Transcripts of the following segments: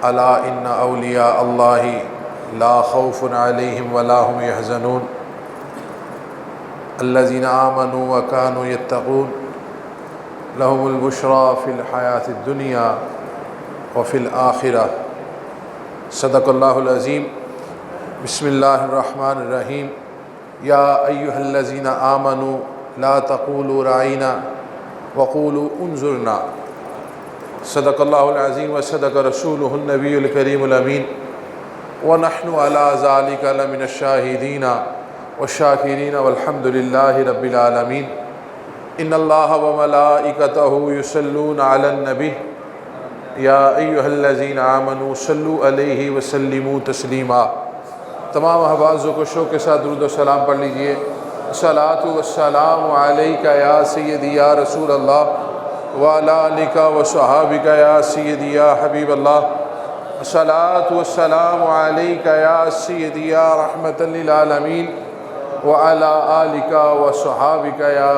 الا ان اولیاء اللہ لا خوف علیہم ولا هم يحزنون الذین آمنوا وكانوا يتقون لهم البشرى فی الحیاۃ الدنیا وفی الآخرہ۔ صدق اللہ العظیم۔ بسم اللہ الرحمن الرحیم۔ یا ایہا الذین آمنوا لا تقولوا رعینا وقولوا انظرنا۔ صدق اللہ العظیم وصدق رسولہ النبی الکریم الامین ونحن علی ذلک لمن الشاہدین والشاکرین والحمد للہ رب العالمین۔ ان اللہ وملائکتہ یصلون علی النبی یا ایہا الذین آمنوا صلوا علیہ وسلموا تسلیما۔ تمام احباز کو شوق کے ساتھ درود و سلام پڑھ لیجئے۔ الصلاۃ والسلام علیک یا سیدی یا رسول اللہ وعلی آلک وصحابک یا سیدی یا حبیب اللہ۔ الصلاۃ والسلام علیک یا سیدی یا رحمۃ للعالمین وعلی آلک وصحابک یا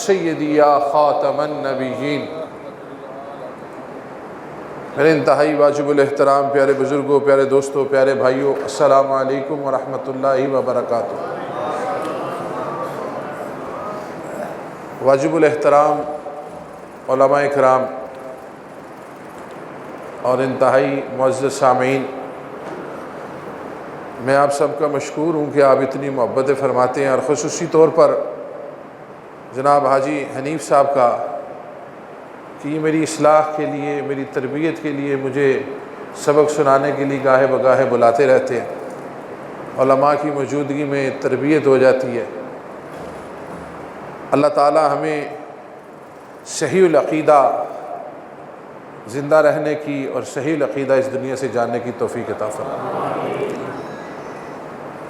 سیدی یا خاتم النبیین۔ میرے انتہائی واجب الاحترام پیارے بزرگوں، پیارے دوستوں، پیارے بھائیوں، السلام علیکم ورحمۃ اللہ وبرکاتہ۔ واجب الاحترام علماء کرام اور انتہائی معزز سامعین، میں آپ سب کا مشکور ہوں کہ آپ اتنی محبتیں فرماتے ہیں، اور خصوصی طور پر جناب حاجی حنیف صاحب کا کہ یہ میری اصلاح کے لیے، میری تربیت کے لیے مجھے سبق سنانے کے لیے گاہے بگاہے بلاتے رہتے ہیں۔ علماء کی موجودگی میں تربیت ہو جاتی ہے۔ اللہ تعالی ہمیں صحیح العقیدہ زندہ رہنے کی اور صحیح العقیدہ اس دنیا سے جاننے کی توفیق عطا فرمائے۔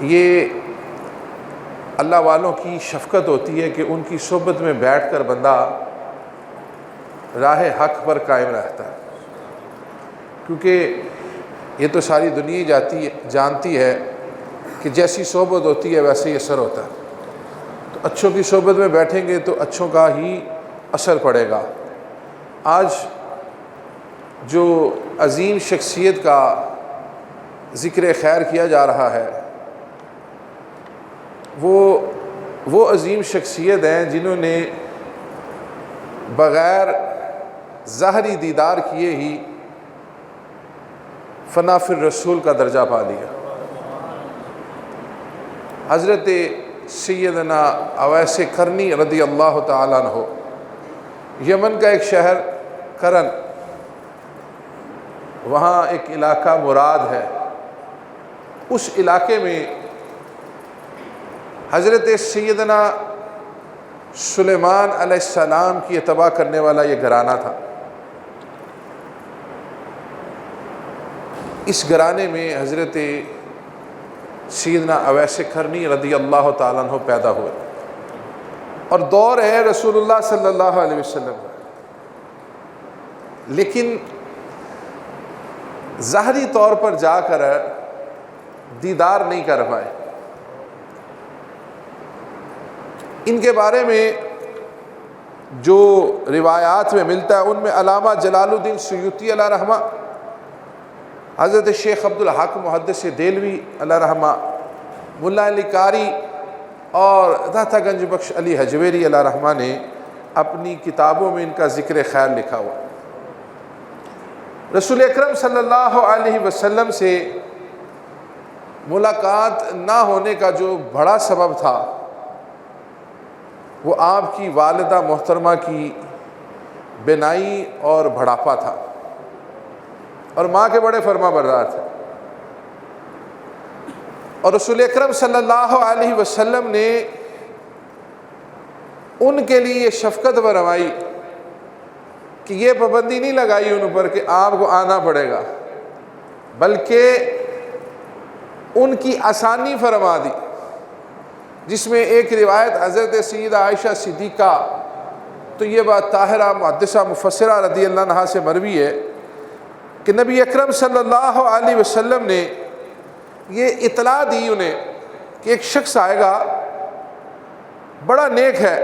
یہ اللہ والوں کی شفقت ہوتی ہے کہ ان کی صحبت میں بیٹھ کر بندہ راہ حق پر قائم رہتا ہے، کیونکہ یہ تو ساری دنیا جانتی ہے کہ جیسی صحبت ہوتی ہے ویسے ہی اثر ہوتا ہے۔ تو اچھوں کی صحبت میں بیٹھیں گے تو اچھوں کا ہی اثر پڑے گا۔ آج جو عظیم شخصیت کا ذکر خیر کیا جا رہا ہے وہ عظیم شخصیت ہیں جنہوں نے بغیر ظاہری دیدار کیے ہی فنا فی الرسول کا درجہ پا لیا۔ حضرت سیدنا اویس کرنی رضی اللہ تعالیٰ عنہ، یمن کا ایک شہر کرن، وہاں ایک علاقہ مراد ہے، اس علاقے میں حضرت سیدنا سلیمان علیہ السلام کی اتباع کرنے والا یہ گھرانہ تھا۔ اس گھرانے میں حضرت سیدنا اویس کرنی رضی اللہ تعالیٰ عنہ پیدا ہوئے، اور دور ہے رسول اللہ صلی اللہ علیہ وسلم، لیکن ظاہری طور پر جا کر دیدار نہیں کر پائے۔ ان کے بارے میں جو روایات میں ملتا ہے ان میں علامہ جلال الدین سیوطی علیہ رحمہ، حضرت شیخ عبدالحق محدث دہلوی علیہ رحمہ، ملا علی قاری اور داتا گنج بخش علی حجویری علیہ رحمہ نے اپنی کتابوں میں ان کا ذکر خیر لکھا ہوا۔ رسول اکرم صلی اللہ علیہ وسلم سے ملاقات نہ ہونے کا جو بڑا سبب تھا وہ آپ کی والدہ محترمہ کی بینائی اور بڑھاپا تھا، اور ماں کے بڑے فرما بردار تھے، اور رسول اکرم صلی اللہ علیہ وسلم نے ان کے لیے یہ شفقت فرمائی کہ یہ پابندی نہیں لگائی ان پر کہ آپ کو آنا پڑے گا، بلکہ ان کی آسانی فرما دی، جس میں ایک روایت حضرت سیدہ عائشہ صدیقہ طیبہ طاہرہ محدثہ مفسرہ رضی اللہ عنہا سے مروی ہے کہ نبی اکرم صلی اللہ علیہ وسلم نے یہ اطلاع دی انہیں کہ ایک شخص آئے گا، بڑا نیک ہے،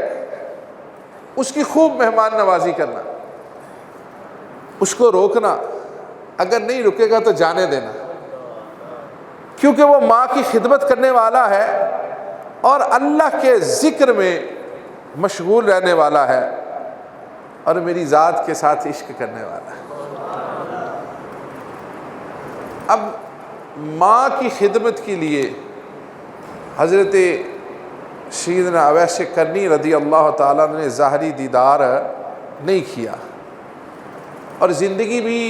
اس کی خوب مہمان نوازی کرنا، اس کو روکنا، اگر نہیں رکے گا تو جانے دینا، کیونکہ وہ ماں کی خدمت کرنے والا ہے اور اللہ کے ذکر میں مشغول رہنے والا ہے اور میری ذات کے ساتھ عشق کرنے والا ہے۔ اب ماں کی خدمت کے لیے حضرت سیدنا اویس قرنی رضی اللہ تعالیٰ نے ظاہری دیدار نہیں کیا اور زندگی بھی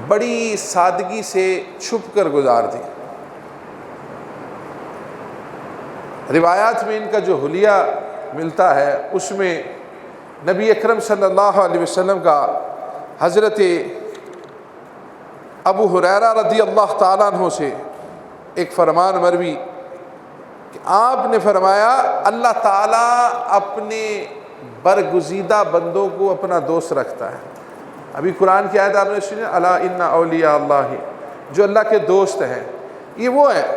بڑی سادگی سے چھپ کر گزار دی۔ روایات میں ان کا جو حلیہ ملتا ہے اس میں نبی اکرم صلی اللہ علیہ وسلم کا حضرت ابو ہریرہ رضی اللہ تعالیٰ عنہ سے ایک فرمان مروی کہ آپ نے فرمایا اللہ تعالیٰ اپنے برگزیدہ بندوں کو اپنا دوست رکھتا ہے۔ ابھی قرآن کی آیت آپ نے سنی، الا ان اولیاء اللہ، جو اللہ کے دوست ہیں یہ وہ ہیں۔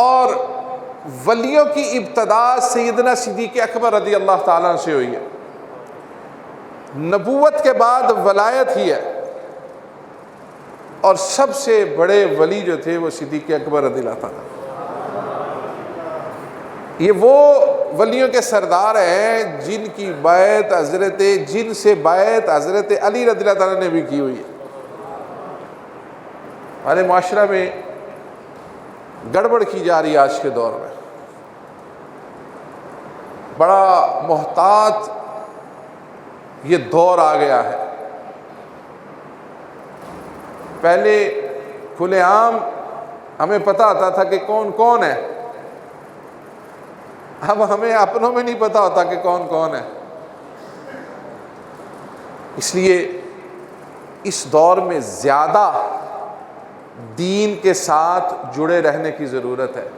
اور ولیوں کی ابتدا سیدنا صدیق اکبر رضی اللہ تعالیٰ سے ہوئی ہے، نبوت کے بعد ولایت ہی ہے، اور سب سے بڑے ولی جو تھے وہ صدیق اکبر رضی اللہ تعالیٰ۔ یہ وہ ولیوں کے سردار ہیں جن سے بیعت حضرت علی رضی اللہ تعالیٰ نے بھی کی ہوئی ہے۔ ہمارے معاشرہ میں گڑبڑ کی جا رہی ہے آج کے دور میں، بڑا محتاط یہ دور آ گیا ہے۔ پہلے کھلے عام ہمیں پتہ آتا تھا کہ کون کون ہے، اب ہمیں اپنوں میں نہیں پتہ ہوتا کہ کون کون ہے۔ اس لیے اس دور میں زیادہ دین کے ساتھ جڑے رہنے کی ضرورت ہے۔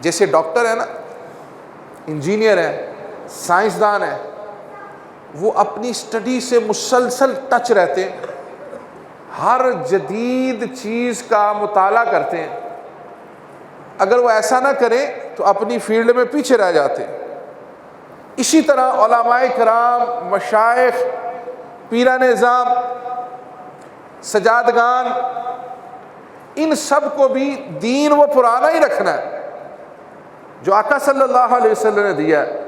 جیسے ڈاکٹر ہے نا، انجینئر ہے، سائنسدان ہے، وہ اپنی سٹڈی سے مسلسل ٹچ رہتے ہیں، ہر جدید چیز کا مطالعہ کرتے ہیں۔ اگر وہ ایسا نہ کریں تو اپنی فیلڈ میں پیچھے رہ جاتے ہیں۔ اسی طرح علماء کرام، مشائخ، پیران نظام، سجادگان، ان سب کو بھی دین وہ پرانا ہی رکھنا ہے جو آقا صلی اللہ علیہ وسلم نے دیا ہے،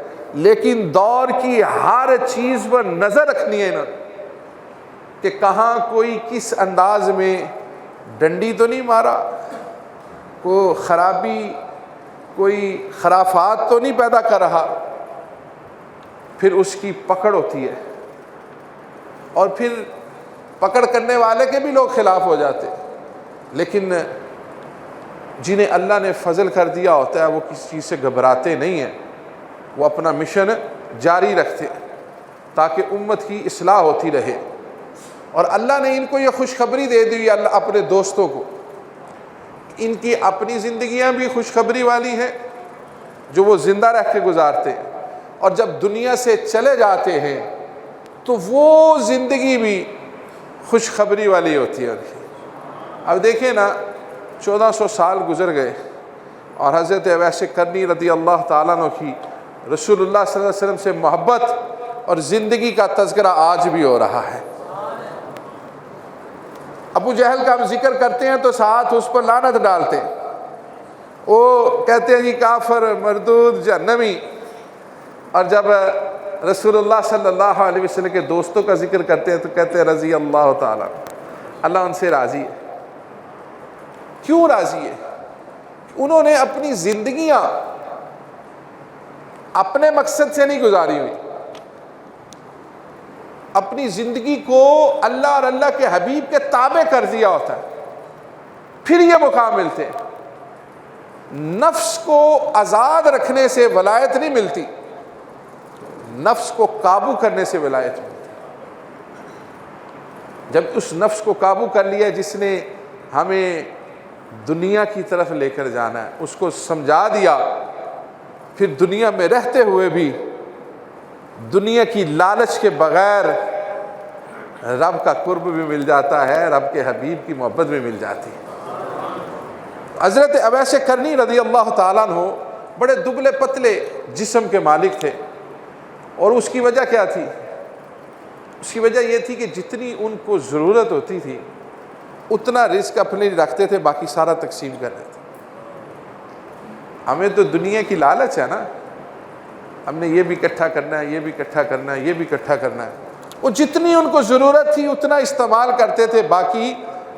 لیکن دور کی ہر چیز پر نظر رکھنی ہے انہوں نے کہ کہاں کوئی کس انداز میں ڈنڈی تو نہیں مارا، کوئی خرابی، کوئی خرافات تو نہیں پیدا کر رہا، پھر اس کی پکڑ ہوتی ہے اور پھر پکڑ کرنے والے کے بھی لوگ خلاف ہو جاتے، لیکن جنہیں اللہ نے فضل کر دیا ہوتا ہے وہ کسی چیز سے گھبراتے نہیں ہیں، وہ اپنا مشن جاری رکھتے تاکہ امت کی اصلاح ہوتی رہے۔ اور اللہ نے ان کو یہ خوشخبری دے دی اللہ اپنے دوستوں کو، ان کی اپنی زندگیاں بھی خوشخبری والی ہیں جو وہ زندہ رہ کے گزارتے ہیں، اور جب دنیا سے چلے جاتے ہیں تو وہ زندگی بھی خوشخبری والی ہوتی ہے۔ اب دیکھیں نا، 1400 سال گزر گئے اور حضرت اویس قرنی رضی اللہ تعالیٰ عنہ کی رسول اللہ صلی اللہ علیہ وسلم سے محبت اور زندگی کا تذکرہ آج بھی ہو رہا ہے۔ ابو جہل کا ہم ذکر کرتے ہیں تو ساتھ اس پر لعنت ڈالتے ہیں، وہ کہتے ہیں جی کافر، مردود، جہنمی، اور جب رسول اللہ صلی اللہ علیہ وسلم کے دوستوں کا ذکر کرتے ہیں تو کہتے ہیں رضی اللہ تعالیٰ، اللہ ان سے راضی ہے۔ کیوں راضی ہے؟ انہوں نے اپنی زندگیاں اپنے مقصد سے نہیں گزاری ہوئی، اپنی زندگی کو اللہ اور اللہ کے حبیب کے تابع کر دیا ہوتا ہے، پھر یہ مقام ملتے ہیں۔ نفس کو آزاد رکھنے سے ولایت نہیں ملتی، نفس کو قابو کرنے سے ولایت ملتی۔ جب اس نفس کو قابو کر لیا جس نے ہمیں دنیا کی طرف لے کر جانا ہے، اس کو سمجھا دیا، پھر دنیا میں رہتے ہوئے بھی دنیا کی لالچ کے بغیر رب کا قرب بھی مل جاتا ہے، رب کے حبیب کی محبت بھی مل جاتی ہے۔ حضرت اویس قرنی رضی اللہ تعالیٰ عنہ بڑے دبلے پتلے جسم کے مالک تھے، اور اس کی وجہ کیا تھی؟ اس کی وجہ یہ تھی کہ جتنی ان کو ضرورت ہوتی تھی اتنا رزق اپنے لیے رکھتے تھے، باقی سارا تقسیم کر رہے تھے۔ ہمیں تو دنیا کی لالچ ہے نا، ہم نے یہ بھی اکٹھا کرنا ہے، یہ بھی اکٹھا کرنا ہے، یہ بھی اکٹھا کرنا ہے۔ وہ جتنی ان کو ضرورت تھی اتنا استعمال کرتے تھے، باقی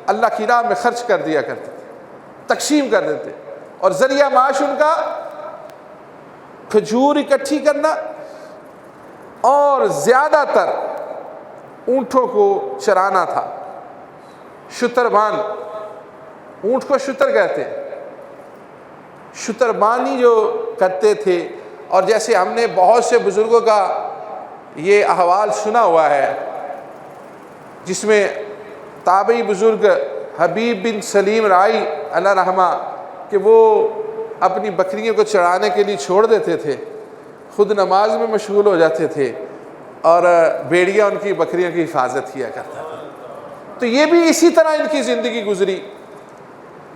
اللہ کی راہ میں خرچ کر دیا کرتے تھے، تقسیم کر دیتے۔ اور ذریعہ معاش ان کا کھجور اکٹھی کرنا اور زیادہ تر اونٹوں کو چرانا تھا۔ شتربان، اونٹ کو شتر کہتے ہیں، شتربانی جو کرتے تھے۔ اور جیسے ہم نے بہت سے بزرگوں کا یہ احوال سنا ہوا ہے، جس میں تابعی بزرگ حبیب بن سلیم رائی اللہ رحمہ کہ وہ اپنی بکریوں کو چرانے کے لیے چھوڑ دیتے تھے، خود نماز میں مشغول ہو جاتے تھے اور بیڑیا ان کی بکریوں کی حفاظت کیا کرتا تھا۔ تو یہ بھی اسی طرح ان کی زندگی گزری۔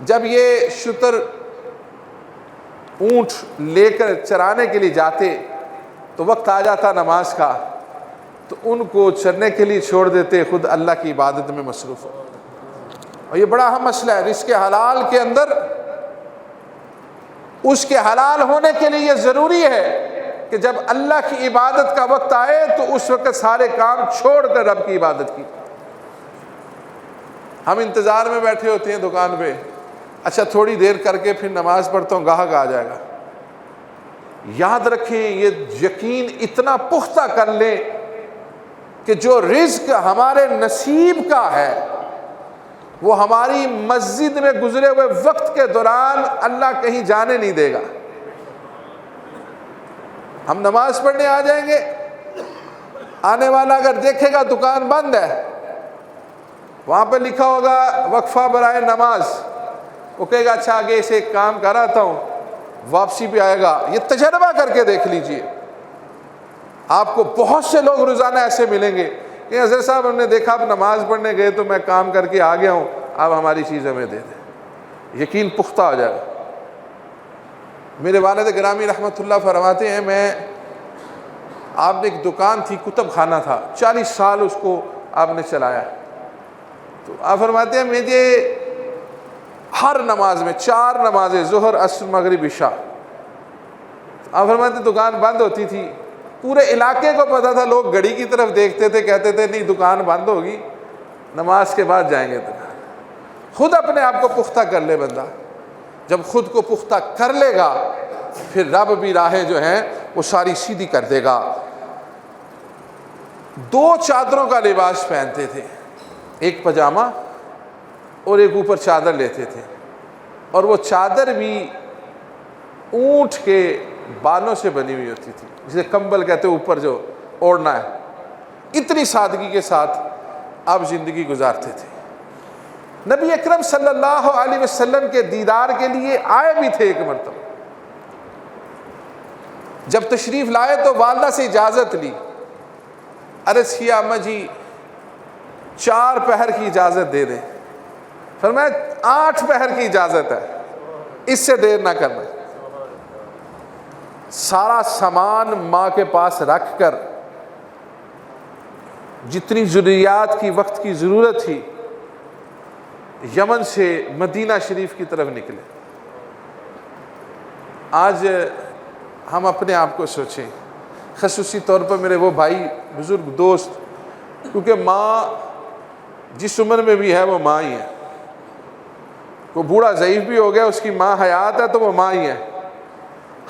جب یہ شتر اونٹ لے کر چرانے کے لیے جاتے تو وقت آ جاتا نماز کا، تو ان کو چرنے کے لیے چھوڑ دیتے، خود اللہ کی عبادت میں مصروف ہو۔ اور یہ بڑا اہم مسئلہ ہے، رزق حلال کے اندر اس کے حلال ہونے کے لیے یہ ضروری ہے کہ جب اللہ کی عبادت کا وقت آئے تو اس وقت سارے کام چھوڑ کر رب کی عبادت کی۔ ہم انتظار میں بیٹھے ہوتے ہیں دکان پہ، اچھا تھوڑی دیر کر کے پھر نماز پڑھتا ہوں، گاہک آ جائے گا۔ یاد رکھیں، یہ یقین اتنا پختہ کر لیں کہ جو رزق ہمارے نصیب کا ہے وہ ہماری مسجد میں گزرے ہوئے وقت کے دوران اللہ کہیں جانے نہیں دے گا۔ ہم نماز پڑھنے آ جائیں گے، آنے والا اگر دیکھے گا دکان بند ہے، وہاں پہ لکھا ہوگا وقفہ برائے نماز، وہ کہے گا اچھا آگے سے ایک کام کراتا ہوں، واپسی پہ آئے گا۔ یہ تجربہ کر کے دیکھ لیجئے، آپ کو بہت سے لوگ روزانہ ایسے ملیں گے کہ حضرت صاحب ہم نے دیکھا آپ نماز پڑھنے گئے تو میں کام کر کے آ گیا ہوں، آپ ہماری چیز ہمیں دے دیں۔ یقین پختہ ہو جائے گا۔ میرے والد گرامی رحمۃ اللہ فرماتے ہیں، آپ نے ایک دکان تھی، کتب خانہ تھا، 40 سال اس کو آپ نے چلایا، تو آپ فرماتے ہیں مجھے ہر نماز میں 4 نمازیں، ظہر عصر مغرب عشاء، آپ فرماتے ہیں دکان بند ہوتی تھی، پورے علاقے کو پتا تھا، لوگ گھڑی کی طرف دیکھتے تھے، کہتے تھے نہیں دکان بند ہوگی، نماز کے بعد جائیں گے دکان۔ خود اپنے آپ کو پختہ کر لے بندہ، جب خود کو پختہ کر لے گا پھر رب بھی راہیں جو ہیں وہ ساری سیدھی کر دے گا۔ 2 چادروں کا لباس پہنتے تھے، ایک پاجامہ اور ایک اوپر چادر لیتے تھے، اور وہ چادر بھی اونٹ کے بالوں سے بنی ہوئی ہوتی تھی، جسے کمبل کہتے ہیں اوپر جو اوڑھنا ہے۔ اتنی سادگی کے ساتھ آپ زندگی گزارتے تھے۔ نبی اکرم صلی اللہ علیہ وسلم کے دیدار کے لیے آئے بھی تھے ایک مرتبہ، جب تشریف لائے تو والدہ سے اجازت لی، عرض کیا اماں جی 4 پہر کی اجازت دے دیں، فرمایا 8 پہر کی اجازت ہے، اس سے دیر نہ کرنا۔ سارا سامان ماں کے پاس رکھ کر جتنی ضروریات کی وقت کی ضرورت تھی یمن سے مدینہ شریف کی طرف نکلے۔ آج ہم اپنے آپ کو سوچیں، خصوصی طور پر میرے وہ بھائی بزرگ دوست، کیونکہ ماں جس عمر میں بھی ہے وہ ماں ہی ہے، کوئی بوڑھا ضعیف بھی ہو گیا اس کی ماں حیات ہے تو وہ ماں ہی ہے۔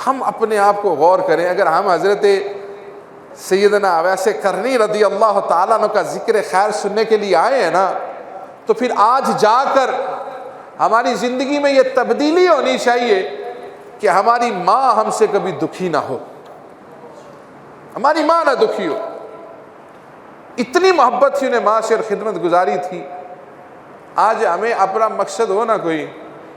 ہم اپنے آپ کو غور کریں، اگر ہم حضرت سیدنا اویس کرنی رضی اللہ تعالیٰ عنہ کا ذکر خیر سننے کے لیے آئے ہیں نا، تو پھر آج جا کر ہماری زندگی میں یہ تبدیلی ہونی چاہیے کہ ہماری ماں ہم سے کبھی دکھی نہ ہو، ہماری ماں نہ دکھی ہو۔ اتنی محبت تھی انہیں ماں سے اور خدمت گزاری تھی۔ آج ہمیں اپنا مقصد ہو نا کوئی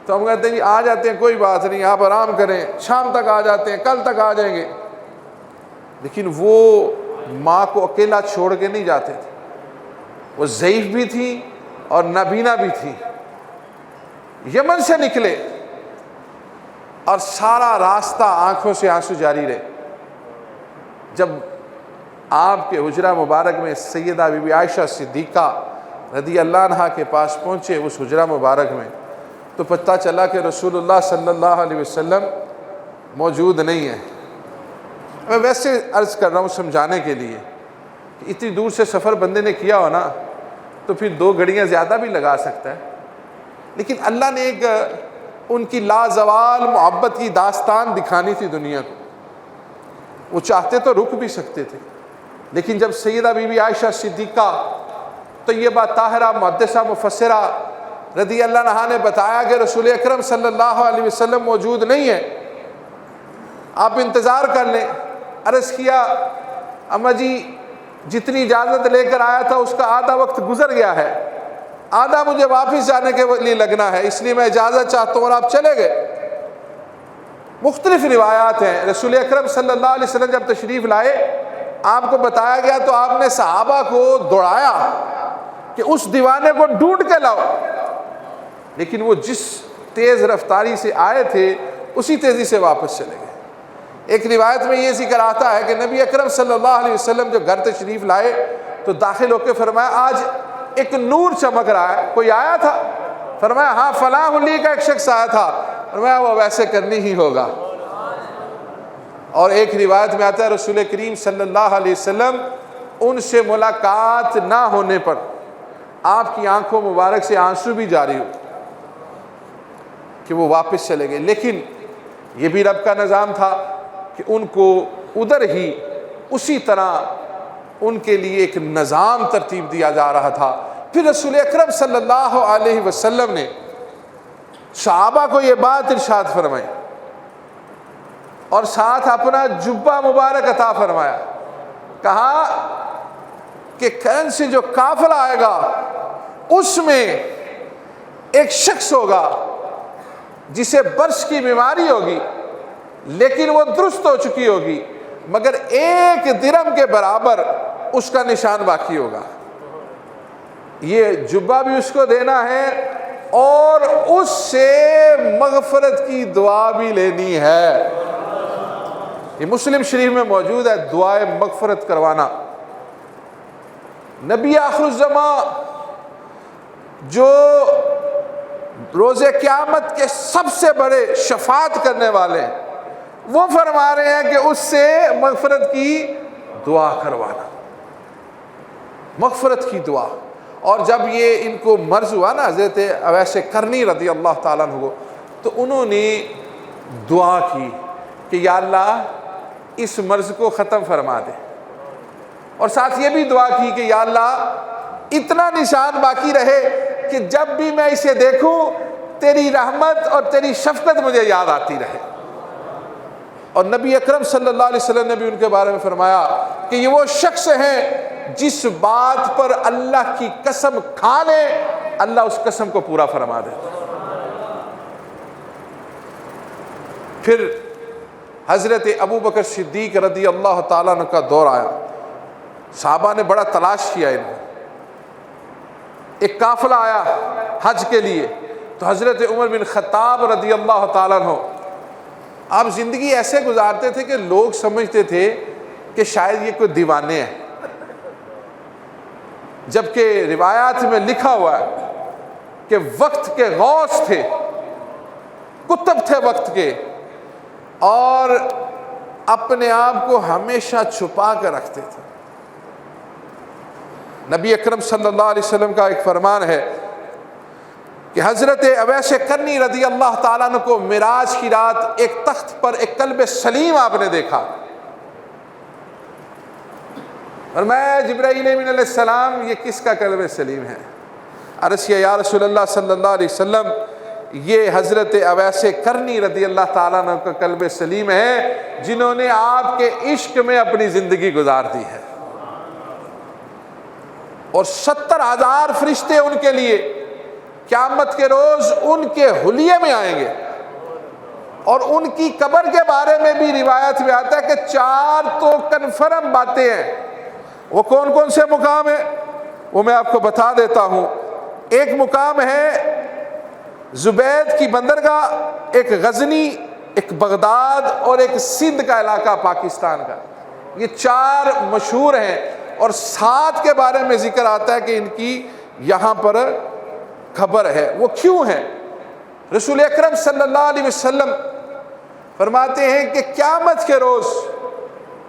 تو ہم کہتے ہیں آ جاتے ہیں، کوئی بات نہیں آپ آرام کریں، شام تک آ جاتے ہیں، کل تک آ جائیں گے، لیکن وہ ماں کو اکیلا چھوڑ کے نہیں جاتے تھے۔ وہ ضعیف بھی تھی اور نابینا بھی تھی، یمن سے نکلے اور سارا راستہ آنکھوں سے آنسو جاری رہے۔ جب آپ کے حجرہ مبارک میں سیدہ بی بی عائشہ صدیقہ رضی اللہ عنہا کے پاس پہنچے اس حجرہ مبارک میں، تو پتہ چلا کہ رسول اللہ صلی اللہ علیہ وسلم موجود نہیں ہے۔ میں ویسے عرض کر رہا ہوں سمجھانے کے لیے کہ اتنی دور سے سفر بندے نے کیا ہو نا تو پھر 2 گھڑیاں زیادہ بھی لگا سکتا ہے، لیکن اللہ نے ایک ان کی لازوال محبت کی داستان دکھانی تھی دنیا کو۔ وہ چاہتے تو رک بھی سکتے تھے، لیکن جب سیدہ بی بی عائشہ صدیقہ طیبہ طاہرہ محدثہ مفسرہ رضی اللہ عنہا نے بتایا کہ رسول اکرم صلی اللہ علیہ وسلم موجود نہیں ہے، آپ انتظار کر لیں، عرض کیا اماں جی جتنی اجازت لے کر آیا تھا اس کا آدھا وقت گزر گیا ہے، آدھا مجھے واپس جانے کے لیے لگنا ہے، اس لیے میں اجازت چاہتا ہوں، اور آپ چلے گئے۔ مختلف روایات ہیں، رسول اکرم صلی اللہ علیہ وسلم جب تشریف لائے آپ کو بتایا گیا تو آپ نے صحابہ کو دوڑایا کہ اس دیوانے کو ڈھونڈ کے لاؤ، لیکن وہ جس تیز رفتاری سے آئے تھے اسی تیزی سے واپس چلے گئے۔ ایک روایت میں یہ ذکر آتا ہے کہ نبی اکرم صلی اللہ علیہ وسلم جو گھر تشریف لائے تو داخل ہو کے فرمایا آج ایک نور چمک رہا ہے، کوئی آیا تھا؟ فرمایا ہاں فلاں ولی کا ایک شخص آیا تھا۔ فرمایا وہ ویسے کرنی ہی ہوگا۔ اور ایک روایت میں آتا ہے رسول کریم صلی اللہ علیہ وسلم ان سے ملاقات نہ ہونے پر آپ کی آنکھوں مبارک سے آنسو بھی جاری ہو کہ وہ واپس چلے گئے، لیکن یہ بھی رب کا نظام تھا کہ ان کو ادھر ہی اسی طرح ان کے لیے ایک نظام ترتیب دیا جا رہا تھا۔ پھر رسول اکرم صلی اللہ علیہ وسلم نے صحابہ کو یہ بات ارشاد فرمائی اور ساتھ اپنا جبہ مبارک عطا فرمایا، کہا کہ کہیں سے جو قافلہ آئے گا اس میں ایک شخص ہوگا جسے برس کی بیماری ہوگی لیکن وہ درست ہو چکی ہوگی، مگر 1 درہم کے برابر اس کا نشان باقی ہوگا۔ یہ جبہ بھی اس کو دینا ہے اور اس سے مغفرت کی دعا بھی لینی ہے۔ یہ مسلم شریف میں موجود ہے، دعائے مغفرت کروانا۔ نبی آخر الزمان جو روز قیامت کے سب سے بڑے شفاعت کرنے والے ہیں، وہ فرما رہے ہیں کہ اس سے مغفرت کی دعا کروانا، مغفرت کی دعا۔ اور جب یہ ان کو مرض ہوا نا حضرت اویس قرنی رضی اللہ تعالیٰ عنہ کو، تو انہوں نے دعا کی کہ یا اللہ اس مرض کو ختم فرما دے، اور ساتھ یہ بھی دعا کی کہ یا اللہ اتنا نشان باقی رہے کہ جب بھی میں اسے دیکھوں تیری رحمت اور تیری شفقت مجھے یاد آتی رہے۔ اور نبی اکرم صلی اللہ علیہ وسلم نے بھی ان کے بارے میں فرمایا کہ یہ وہ شخص ہیں جس بات پر اللہ کی قسم کھا لے اللہ اس قسم کو پورا فرما دیتا۔ پھر حضرت ابو بکر صدیق رضی اللہ تعالیٰ عنہ کا دور آیا، صحابہ نے بڑا تلاش کیا انہیں، ایک قافلہ آیا حج کے لیے، تو حضرت عمر بن خطاب رضی اللہ تعالیٰ عنہ آپ زندگی ایسے گزارتے تھے کہ لوگ سمجھتے تھے کہ شاید یہ کوئی دیوانے ہیں، جبکہ روایات میں لکھا ہوا ہے کہ وقت کے غوث تھے، کتب تھے وقت کے، اور اپنے آپ کو ہمیشہ چھپا کر رکھتے تھے۔ نبی اکرم صلی اللہ علیہ وسلم کا ایک فرمان ہے کہ حضرت اویس قرنی رضی اللہ تعالیٰ عنہ کو معراج کی رات ایک تخت پر ایک کلب سلیم آپ نے دیکھا، اور میں جبرائیل امین علیہ السلام یہ کس کا کلب سلیم ہے؟ عرض کیا یا رسول اللہ صلی اللہ علیہ وسلم یہ حضرت اویس قرنی رضی اللہ تعالیٰ عنہ کا کلب سلیم ہے جنہوں نے آپ کے عشق میں اپنی زندگی گزار دی ہے، اور 70,000 فرشتے ان کے لیے قیامت کے روز ان کے حلیے میں آئیں گے۔ اور ان کی قبر کے بارے میں بھی روایت میں آتا ہے کہ 4 تو کنفرم باتیں ہیں۔ وہ کون کون سے مقام ہیں وہ میں آپ کو بتا دیتا ہوں۔ ایک مقام ہے زبید کی بندرگاہ، ایک غزنی، ایک بغداد اور ایک سندھ کا علاقہ پاکستان کا۔ یہ 4 مشہور ہیں، اور 7 کے بارے میں ذکر آتا ہے کہ ان کی یہاں پر خبر ہے۔ وہ کیوں ہے؟ رسول اکرم صلی اللہ علیہ وسلم فرماتے ہیں کہ قیامت کے روز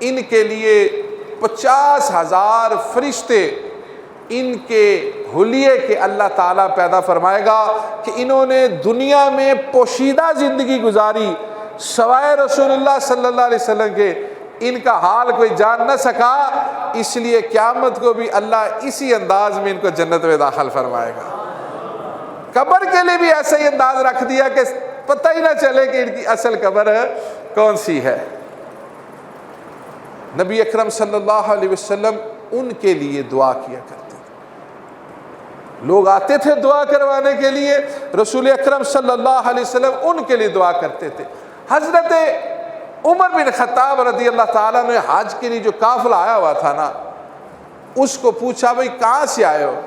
ان کے لیے 50,000 فرشتے ان کے حلیے کے اللہ تعالیٰ پیدا فرمائے گا کہ انہوں نے دنیا میں پوشیدہ زندگی گزاری، سوائے رسول اللہ صلی اللہ علیہ وسلم کے ان کا حال کوئی جان نہ سکا، اس لیے قیامت کو بھی اللہ اسی انداز میں ان کو جنت میں داخل فرمائے گا۔ قبر کے لیے بھی ایسا ہی انداز رکھ دیا کہ پتہ ہی نہ چلے کہ ان کی اصل قبر کون سی ہے۔ نبی اکرم صلی اللہ علیہ وسلم ان کے لیے دعا کیا کرتے تھے، لوگ آتے تھے دعا کروانے کے لیے، رسول اکرم صلی اللہ علیہ وسلم ان کے لیے دعا کرتے تھے۔ حضرت عمر بن خطاب رضی اللہ تعالیٰ نے حج کے لیے جو قافلہ آیا ہوا تھا نا، اس کو پوچھا بھئی کہاں سے آئے ہو؟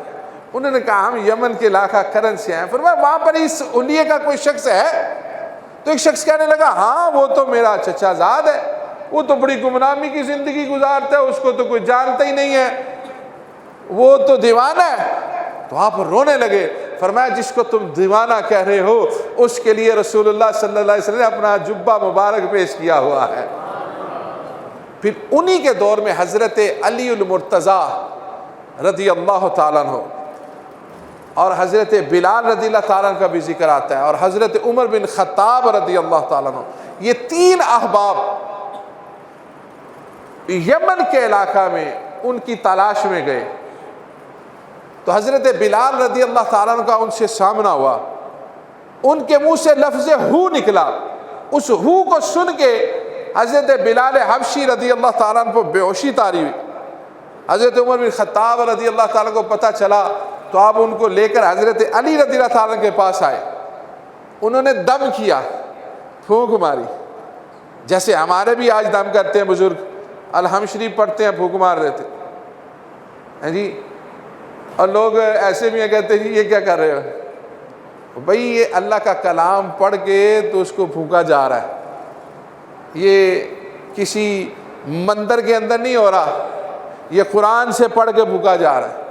انہوں نے کہا ہم یمن کے علاقہ کرن سے آئے ہیں۔ فرمایا وہاں پر اس حلیے کا کوئی شخص ہے؟ تو ایک شخص کہنے لگا ہاں وہ تو میرا چچا زاد ہے، وہ تو بڑی گمنامی کی زندگی گزارتا ہے، اس کو تو کوئی جانتا ہی نہیں ہے، وہ تو دیوانہ ہے۔ تو آپ رونے لگے۔ فرمایا جس کو تم دیوانہ کہہ رہے ہو اس کے لیے رسول اللہ صلی اللہ علیہ وسلم نے اپنا جبہ مبارک پیش کیا ہوا ہے۔ پھر انہی کے دور میں حضرت علی المرتضیٰ رضی اللہ تعالیٰ عنہ اور حضرت بلال رضی اللہ تعالیٰ عنہ کا بھی ذکر آتا ہے، اور حضرت عمر بن خطاب رضی اللہ تعالیٰ عنہ، یہ 3 احباب یمن کے علاقہ میں ان کی تلاش میں گئے۔ تو حضرت بلال رضی اللہ تعالیٰ عنہ کا ان سے سامنا ہوا، ان کے منہ سے لفظ ہو نکلا، اس ہو کو سن کے حضرت بلال حبشی رضی اللہ تعالیٰ عنہ کو بے ہوشی طاری ہوئی۔ حضرت عمر بن خطاب رضی اللہ تعالیٰ کو پتہ چلا تو آپ ان کو لے کر حضرت علی رضی اللہ تعالیٰ کے پاس آئے۔ انہوں نے دم کیا، پھونک ماری، جیسے ہمارے بھی آج دم کرتے ہیں بزرگ، الحمد شریف پڑھتے ہیں پھونک مار دیتے ہیں جی، اور لوگ ایسے بھی کہتے ہیں جی یہ کیا کر رہے ہو؟ بھئی یہ اللہ کا کلام پڑھ کے تو اس کو پھونکا جا رہا ہے، یہ کسی مندر کے اندر نہیں ہو رہا، یہ قرآن سے پڑھ کے پھونکا جا رہا ہے۔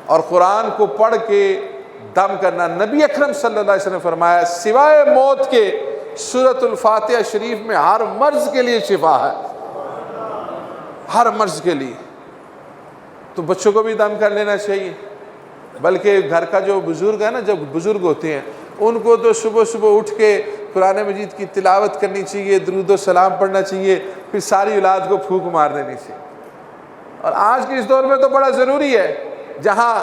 اور قرآن کو پڑھ کے دم کرنا، نبی اکرم صلی اللہ علیہ وسلم نے فرمایا سوائے موت کے سورۃ الفاتحہ شریف میں ہر مرض کے لیے شفا ہے، ہر مرض کے لیے۔ تو بچوں کو بھی دم کر لینا چاہیے، بلکہ گھر کا جو بزرگ ہے نا، جب بزرگ ہوتے ہیں ان کو تو صبح صبح اٹھ کے قرآن مجید کی تلاوت کرنی چاہیے، درود و سلام پڑھنا چاہیے، پھر ساری اولاد کو پھونک مار دینی چاہیے۔ اور آج کے اس دور میں تو بڑا ضروری ہے، جہاں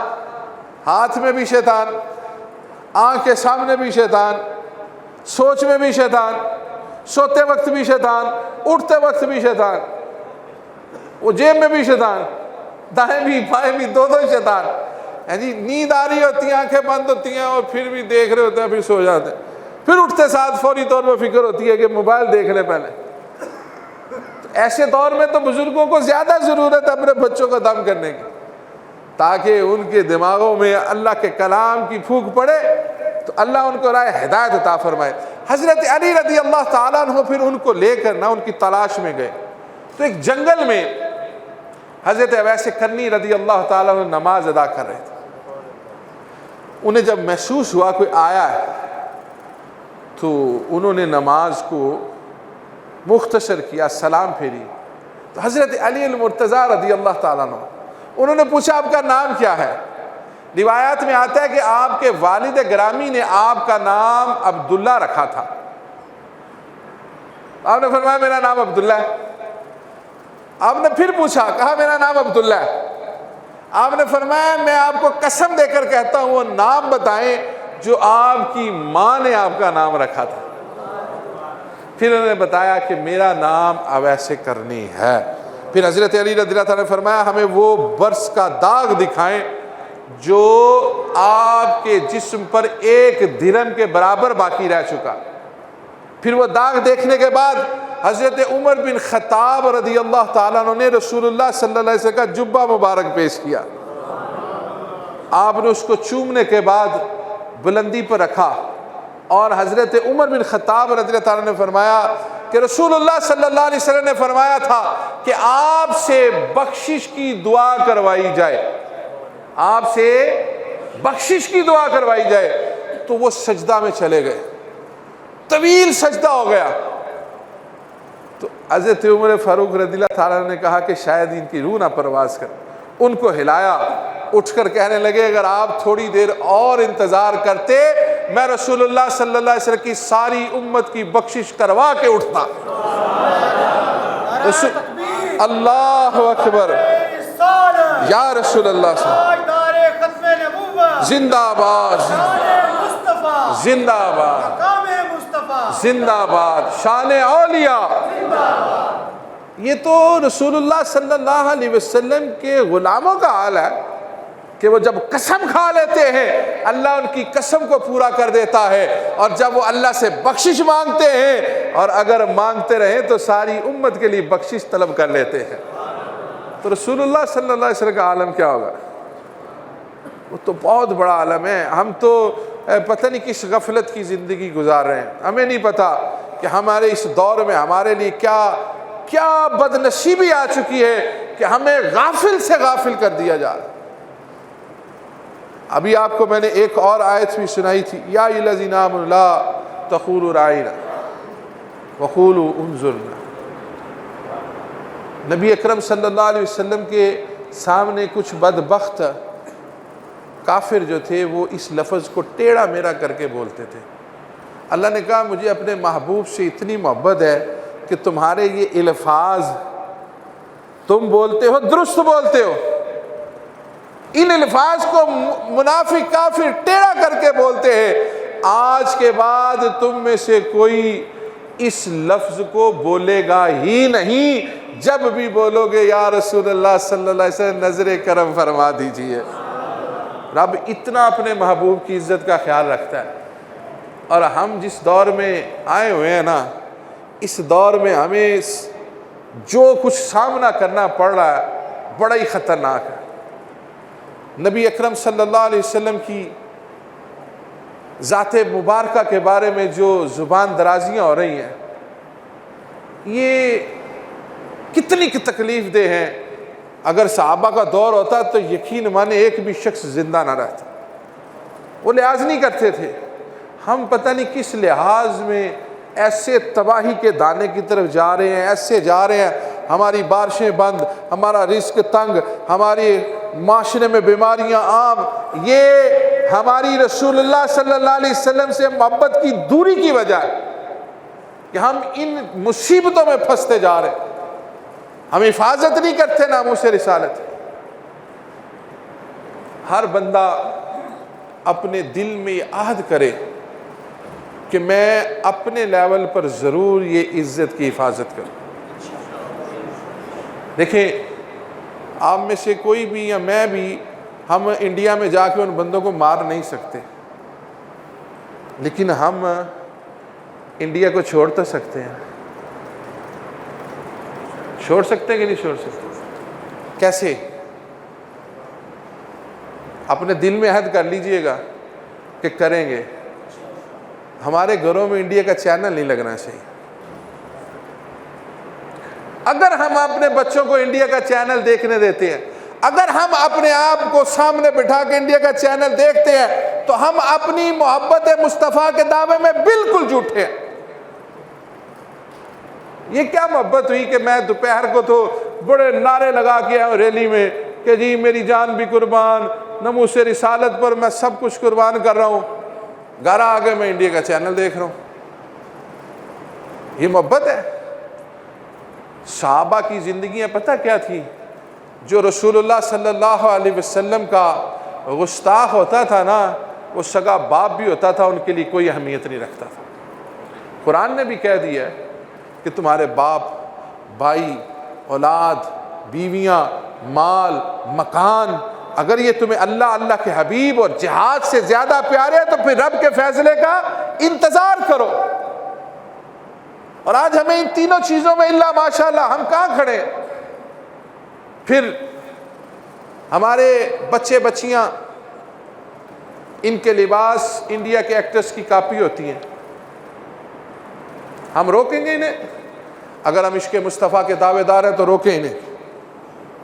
ہاتھ میں بھی شیطان، آنکھ کے سامنے بھی شیطان، سوچ میں بھی شیطان، سوتے وقت بھی شیطان، اٹھتے وقت بھی شیطان، وہ جیب میں بھی شیطان، دائیں بھی بائیں بھی، دو شیطان ہیں جی۔ نیند آ رہی ہوتی ہیں، آنکھیں بند ہوتی ہیں، اور پھر بھی دیکھ رہے ہوتے ہیں، پھر سو جاتے ہیں، پھر اٹھتے ساتھ فوری طور پر فکر ہوتی ہے کہ موبائل دیکھ لیں پہلے۔ تو ایسے دور میں تو بزرگوں کو زیادہ ضرورت ہے اپنے بچوں کو دم کرنے کی، تاکہ ان کے دماغوں میں اللہ کے کلام کی پھونک پڑے تو اللہ ان کو راہ ہدایت عطا فرمائے۔ حضرت علی رضی اللہ تعالیٰ عنہ پھر ان کو لے کر نہ ان کی تلاش میں گئے، تو ایک جنگل میں حضرت اویس کرنی رضی اللہ تعالیٰ عنہ نماز ادا کر رہے تھے۔ انہیں جب محسوس ہوا کوئی آیا ہے تو انہوں نے نماز کو مختصر کیا، سلام پھیری۔ تو حضرت علی المرتضیٰ رضی اللہ تعالیٰ عنہ، انہوں نے پوچھا آپ کا نام کیا ہے؟ روایات میں آتا ہے کہ آپ کے والد گرامی نے آپ کا نام عبداللہ رکھا تھا۔ آپ نے فرمایا میرا نام عبداللہ ہے۔ آپ نے پھر پوچھا، کہا میرا نام عبداللہ ہے۔ آپ نے فرمایا میں آپ کو قسم دے کر کہتا ہوں وہ نام بتائیں جو آپ کی ماں نے آپ کا نام رکھا تھا۔ پھر انہوں نے بتایا کہ میرا نام اویس کرنی ہے۔ پھر حضرت علی رضی اللہ تعالیٰ نے فرمایا ہمیں وہ برس کا داغ دکھائیں جو آپ کے جسم پر 1 درہم کے برابر باقی رہ چکا۔ پھر وہ داغ دیکھنے کے بعد حضرت عمر بن خطاب رضی اللہ تعالیٰ عنہ نے رسول اللہ صلی اللہ علیہ وسلم کا جبہ مبارک پیش کیا۔ آپ نے اس کو چومنے کے بعد بلندی پر رکھا، اور حضرت عمر بن خطاب رضی اللہ تعالیٰ نے فرمایا کہ رسول اللہ صلی اللہ علیہ وسلم نے فرمایا تھا کہ آپ سے بخشش کی دعا کروائی جائے، آپ سے بخشش کی دعا کروائی جائے، تو وہ سجدہ میں چلے گئے، طویل سجدہ ہو گیا۔ تو حضرت عمر فاروق رضی اللہ تعالیٰ نے کہا کہ شاید ان کی روح نہ پرواز کر، ان کو ہلایا، اٹھ کر کہنے لگے اگر آپ تھوڑی دیر اور انتظار کرتے میں رسول اللہ صلی اللہ علیہ وسلم کی ساری امت کی بخشش کروا کے اٹھتا۔ اللہ اکبر، یا رسول اللہ صلی اللہ علیہ وسلم، زندہ آباد، زندہ آباد، زندہ آباد، شان اولیاء۔ یہ تو رسول اللہ صلی اللہ علیہ وسلم کے غلاموں کا حال ہے کہ وہ جب قسم کھا لیتے ہیں اللہ ان کی قسم کو پورا کر دیتا ہے، اور جب وہ اللہ سے بخشش مانگتے ہیں اور اگر مانگتے رہیں تو ساری امت کے لیے بخشش طلب کر لیتے ہیں۔ تو رسول اللہ صلی اللہ علیہ وسلم کا عالم کیا ہوگا؟ وہ تو بہت بڑا عالم ہے۔ ہم تو پتہ نہیں کس غفلت کی زندگی گزار رہے ہیں، ہمیں نہیں پتہ کہ ہمارے اس دور میں ہمارے لیے کیا بد نصیبی آ چکی ہے کہ ہمیں غافل سے غافل کر دیا جا رہا ہے۔ ابھی آپ کو میں نے ایک اور آیت بھی سنائی تھی، یا ایھا الذین آمنوا لا تقولوا راعینا وقولوا انظرنا۔ نبی اکرم صلی اللہ علیہ وسلم کے سامنے کچھ بدبخت کافر جو تھے وہ اس لفظ کو ٹیڑھا میرا کر کے بولتے تھے۔ اللہ نے کہا مجھے اپنے محبوب سے اتنی محبت ہے کہ تمہارے یہ الفاظ تم بولتے ہو درست بولتے ہو، ان الفاظ کو منافق کافر ٹیڑھا کر کے بولتے ہیں، آج کے بعد تم میں سے کوئی اس لفظ کو بولے گا ہی نہیں، جب بھی بولو گے یا رسول اللہ صلی اللہ علیہ وسلم نظر کرم فرما دیجئے۔ رب اتنا اپنے محبوب کی عزت کا خیال رکھتا ہے، اور ہم جس دور میں آئے ہوئے ہیں نا، اس دور میں ہمیں جو کچھ سامنا کرنا پڑ رہا ہے بڑا ہی خطرناک ہے۔ نبی اکرم صلی اللہ علیہ وسلم کی ذات مبارکہ کے بارے میں جو زبان درازیاں ہو رہی ہیں یہ کتنی تکلیف دہ ہیں۔ اگر صحابہ کا دور ہوتا تو یقین مانے ایک بھی شخص زندہ نہ رہتا، وہ لحاظ نہیں کرتے تھے۔ ہم پتہ نہیں کس لحاظ میں ایسے تباہی کے دانے کی طرف جا رہے ہیں، ایسے جا رہے ہیں، ہماری بارشیں بند، ہمارا رزق تنگ، ہماری معاشرے میں بیماریاں عام، یہ ہماری رسول اللہ صلی اللہ علیہ وسلم سے محبت کی دوری کی وجہ ہے کہ ہم ان مصیبتوں میں پھنستے جا رہے ہیں۔ ہم حفاظت نہیں کرتے ناموس رسالت۔ ہر بندہ اپنے دل میں یہ عہد کرے کہ میں اپنے لیول پر ضرور یہ عزت کی حفاظت کروں۔ دیکھیں آپ میں سے کوئی بھی یا میں بھی، ہم انڈیا میں جا کے ان بندوں کو مار نہیں سکتے، لیکن ہم انڈیا کو چھوڑ تو سکتے ہیں۔ چھوڑ سکتے ہیں کہ نہیں چھوڑ سکتے؟ کیسے؟ اپنے دل میں عہد کر لیجئے گا کہ کریں گے۔ ہمارے گھروں میں انڈیا کا چینل نہیں لگنا چاہیے۔ اگر ہم اپنے بچوں کو انڈیا کا چینل دیکھنے دیتے ہیں، اگر ہم اپنے آپ کو سامنے بٹھا کے انڈیا کا چینل دیکھتے ہیں تو ہم اپنی محبت مصطفیٰ کے دعوے میں بالکل جھوٹے ہیں۔ یہ کیا محبت ہوئی کہ میں دوپہر کو تو بڑے نعرے لگا کے آؤں ریلی میں کہ جی میری جان بھی قربان، ناموس رسالت پر میں سب کچھ قربان کر رہا ہوں، گھر آگے میں انڈیا کا چینل دیکھ رہا ہوں۔ یہ محبت ہے؟ صحابہ کی زندگیاں پتہ کیا تھی؟ جو رسول اللہ صلی اللہ علیہ وسلم کا گستاخ ہوتا تھا نا، وہ سگا باپ بھی ہوتا تھا، ان کے لیے کوئی اہمیت نہیں رکھتا تھا۔ قرآن نے بھی کہہ دیا ہے کہ تمہارے باپ، بھائی، اولاد، بیویاں، مال، مکان، اگر یہ تمہیں اللہ کے حبیب اور جہاد سے زیادہ پیارے ہیں تو پھر رب کے فیصلے کا انتظار کرو۔ اور آج ہمیں ان تینوں چیزوں میں اللہ ماشاءاللہ ہم کہاں کھڑے ہیں؟ پھر ہمارے بچے بچیاں، ان کے لباس انڈیا کے ایکٹرز کی کاپی ہوتی ہیں، ہم روکیں گے انہیں؟ اگر ہم عشق مصطفیٰ کے دعوے دار ہیں تو روکیں انہیں،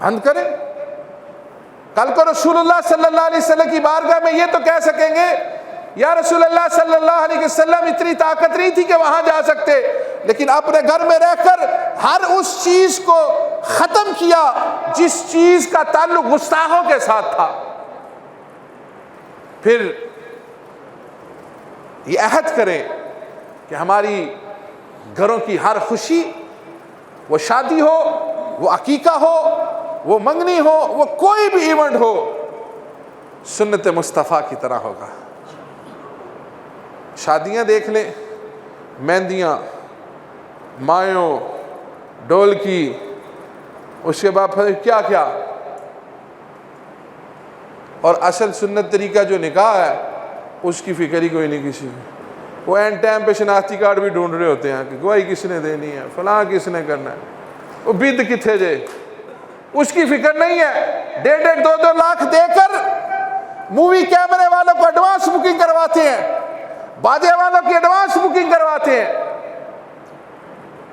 بند کریں۔ کل کو رسول اللہ صلی اللہ علیہ وسلم کی بارگاہ میں یہ تو کہہ سکیں گے یا رسول اللہ صلی اللہ علیہ وسلم اتنی طاقت نہیں تھی کہ وہاں جا سکتے، لیکن اپنے گھر میں رہ کر ہر اس چیز کو ختم کیا جس چیز کا تعلق گستاخوں کے ساتھ تھا۔ پھر یہ عہد کریں کہ ہماری گھروں کی ہر خوشی، وہ شادی ہو، وہ عقیقہ ہو، وہ منگنی ہو، وہ کوئی بھی ایونٹ ہو، سنت مصطفیٰ کی طرح ہوگا۔ شادیاں دیکھ لیں، مہندیاں، مایوں، ڈول کی، اس کے بعد پھر کیا کیا، اور اصل سنت طریقہ جو نکاح ہے اس کی فکر ہی کوئی نہیں کسی کو۔ وہ اینڈ ٹائم پہ شناختی کارڈ بھی ڈھونڈ رہے ہوتے ہیں کہ گواہی کس نے دینی ہے، فلاں کس نے کرنا ہے، وہ بید کتھے جے، اس کی فکر نہیں ہے۔ 1.5-2 لاکھ دے کر مووی کیمرے والوں کو ایڈوانس بکنگ کرواتے ہیں، باجے والوں کی ایڈوانس بکنگ کرواتے ہیں۔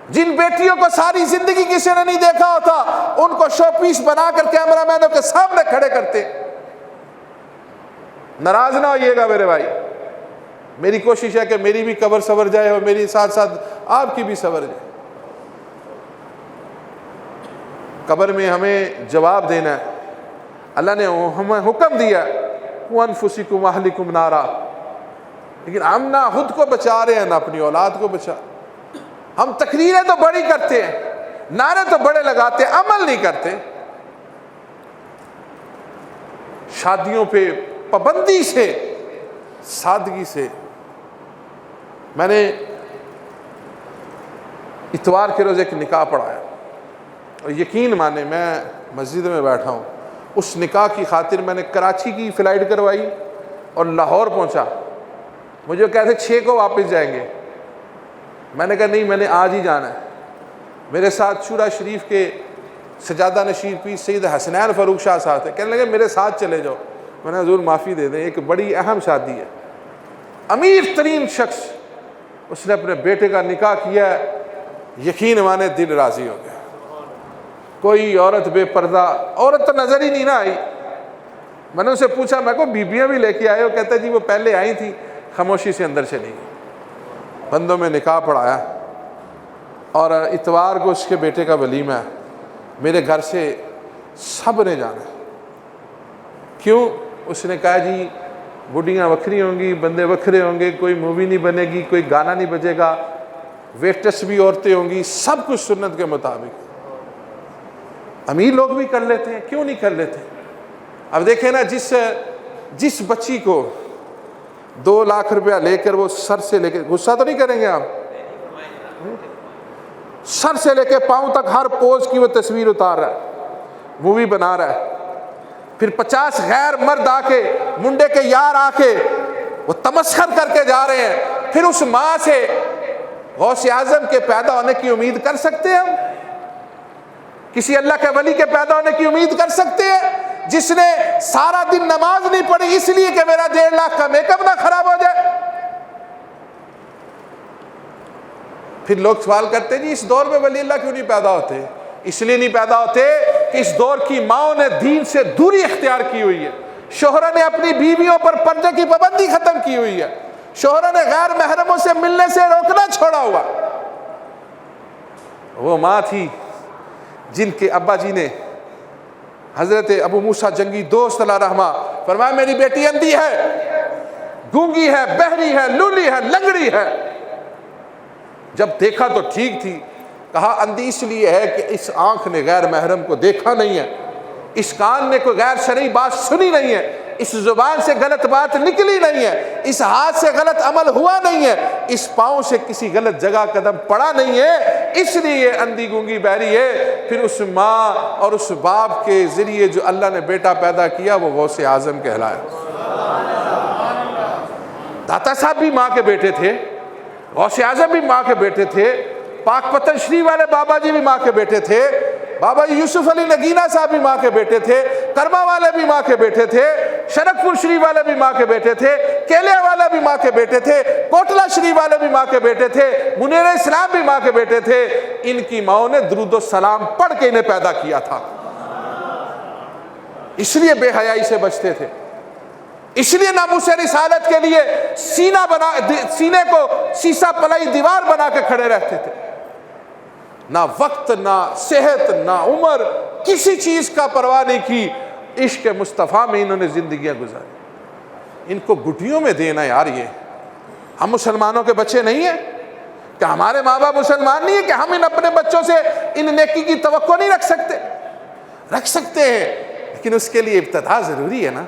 جن بیٹیوں کو ساری زندگی کسی نے نہیں دیکھا ہوتا ان کو شو پیس بنا کر کیمرہ مینوں کے سامنے کھڑے کرتے۔ ناراض نہ ہوئیے گا میرے بھائی، میری کوشش ہے کہ میری بھی قبر سنور جائے اور میری ساتھ ساتھ آپ کی بھی سنور جائے۔ قبر میں ہمیں جواب دینا ہے، اللہ نے ہمیں حکم دیا وَأَنفُسِكُمْ وَأَهْلِكُمْ نَارًا، لیکن ہم نہ خود کو بچا رہے ہیں نہ اپنی اولاد کو بچا۔ ہم تقریریں تو بڑی کرتے ہیں، نعرے تو بڑے لگاتے ہیں، عمل نہیں کرتے۔ شادیوں پہ پابندی سے، سادگی سے۔ میں نے اتوار کے روز ایک نکاح پڑھایا اور یقین مانے میں مسجد میں بیٹھا ہوں، اس نکاح کی خاطر میں نے کراچی کی فلائٹ کروائی اور لاہور پہنچا۔ مجھے کہتے 6 کو واپس جائیں گے، میں نے کہا نہیں، میں نے آج ہی جانا ہے۔ میرے ساتھ شورا شریف کے سجادہ نشین پیر سید حسنین فاروق شاہ صاحب تھے، کہنے لگے میرے ساتھ چلے جاؤ۔ میں نے حضور معافی دے دیں، ایک بڑی اہم شادی ہے، امیر ترین شخص، اس نے اپنے بیٹے کا نکاح کیا ہے، یقین مانے دل راضی ہو گیا۔ کوئی عورت بے پردہ، عورت تو نظر ہی نہیں نہ آئی۔ میں نے ان سے پوچھا، میں کو بیبیاں بھی لے کے آئے ہو؟ کہتا جی وہ پہلے آئی تھی، خاموشی سے اندر چلی گئی۔ بندوں میں نکاح پڑھایا اور اتوار کو اس کے بیٹے کا ولیمہ ہے۔ میرے گھر سے سب نے جانا ہے۔ کیوں؟ اس نے کہا جی بڈیاں وکھری ہوں گی، بندے وکھرے ہوں گے، کوئی مووی نہیں بنے گی، کوئی گانا نہیں بجے گا، ویٹرس بھی عورتیں ہوں گی، سب کچھ سنت کے مطابق۔ امیر لوگ بھی کر لیتے ہیں، کیوں نہیں کر لیتے؟ اب دیکھیں نا، جس بچی کو 2 لاکھ روپیہ لے کر وہ سر سے لے کے، غصہ تو نہیں کریں گے آپ، سر سے لے کے پاؤں تک ہر پوز کی وہ تصویر اتار رہا ہے، مووی بنا رہا ہے، پھر 50 غیر مرد آ کے، منڈے کے یار آ کے وہ تمسخر کر کے جا رہے ہیں، پھر اس ماں سے غوث اعظم کے پیدا ہونے کی امید کر سکتے ہیں ہم؟ کسی اللہ کے ولی کے پیدا ہونے کی امید کر سکتے ہیں جس نے سارا دن نماز نہیں پڑھی اس لیے کہ میرا 1.5 لاکھ کا میک اپ نہ خراب ہو جائے؟ پھر لوگ سوال کرتے ہیں جی اس دور میں ولی اللہ کیوں نہیں پیدا ہوتے؟ اس لیے نہیں پیدا ہوتے کہ اس دور کی ماؤں نے دین سے دوری اختیار کی ہوئی ہے، شوہروں نے اپنی بیویوں پر پردے کی پابندی ختم کی ہوئی ہے، شوہروں نے غیر محرموں سے ملنے سے روکنا چھوڑا ہوا۔ وہ ماں تھی جن کے ابا جی نے، حضرت ابو موسیٰ جنگی دوست علیہ رحمہ، فرمایا میری بیٹی اندھی ہے، گونگی ہے، بہری ہے، لولی ہے، لنگڑی ہے۔ جب دیکھا تو ٹھیک تھی، کہا اندھی اس لیے ہے کہ اس آنکھ نے غیر محرم کو دیکھا نہیں ہے، اس کان نے کوئی غیر شرعی بات سنی نہیں ہے، اس زبان سے غلط بات نکلی نہیں ہے، اس ہاتھ سے غلط عمل ہوا نہیں ہے، اس پاؤں سے کسی غلط جگہ قدم پڑا نہیں ہے، اس لیے یہ اندھی گونگی بہری ہے۔ پھر اس ماں اور اس باپ کے ذریعے جو اللہ نے بیٹا پیدا کیا وہ غوث اعظم کہلایا۔ داتا صاحب بھی ماں کے بیٹے تھے، غوث اعظم بھی ماں کے بیٹے تھے، پاک پتن شریف والے بابا جی بھی ماں کے بیٹے تھے، بابا یوسف علی نگینہ صاحب بھی ماں کے بیٹے تھے، کرما والے بھی ماں کے بیٹے تھے، شرک پور شریف والے بھی ماں کے بیٹے تھے، کیلے والے بھی ماں کے بیٹے تھے، کوٹلہ شریف والے بھی ماں کے بیٹے تھے، منیر اسلام بھی ماں کے بیٹے تھے۔ ان کی ماؤں نے درود و سلام پڑھ کے انہیں پیدا کیا تھا، اس لیے بے حیائی سے بچتے تھے، اس لیے ناموس رسالت کے لیے سینے کو سیسا پلائی دیوار بنا کے کھڑے رہتے تھے، نہ وقت، نہ صحت، نہ عمر، کسی چیز کا پرواہ نہیں کی، عشق مصطفیٰ میں انہوں نے زندگیاں گزاری۔ ان کو گٹھیوں میں دینا یار، یہ ہم مسلمانوں کے بچے نہیں ہیں کہ ہمارے ماں باپ مسلمان نہیں ہیں کہ ہم ان اپنے بچوں سے ان نیکی کی توقع نہیں رکھ سکتے؟ رکھ سکتے ہیں، لیکن اس کے لیے ابتدا ضروری ہے نا۔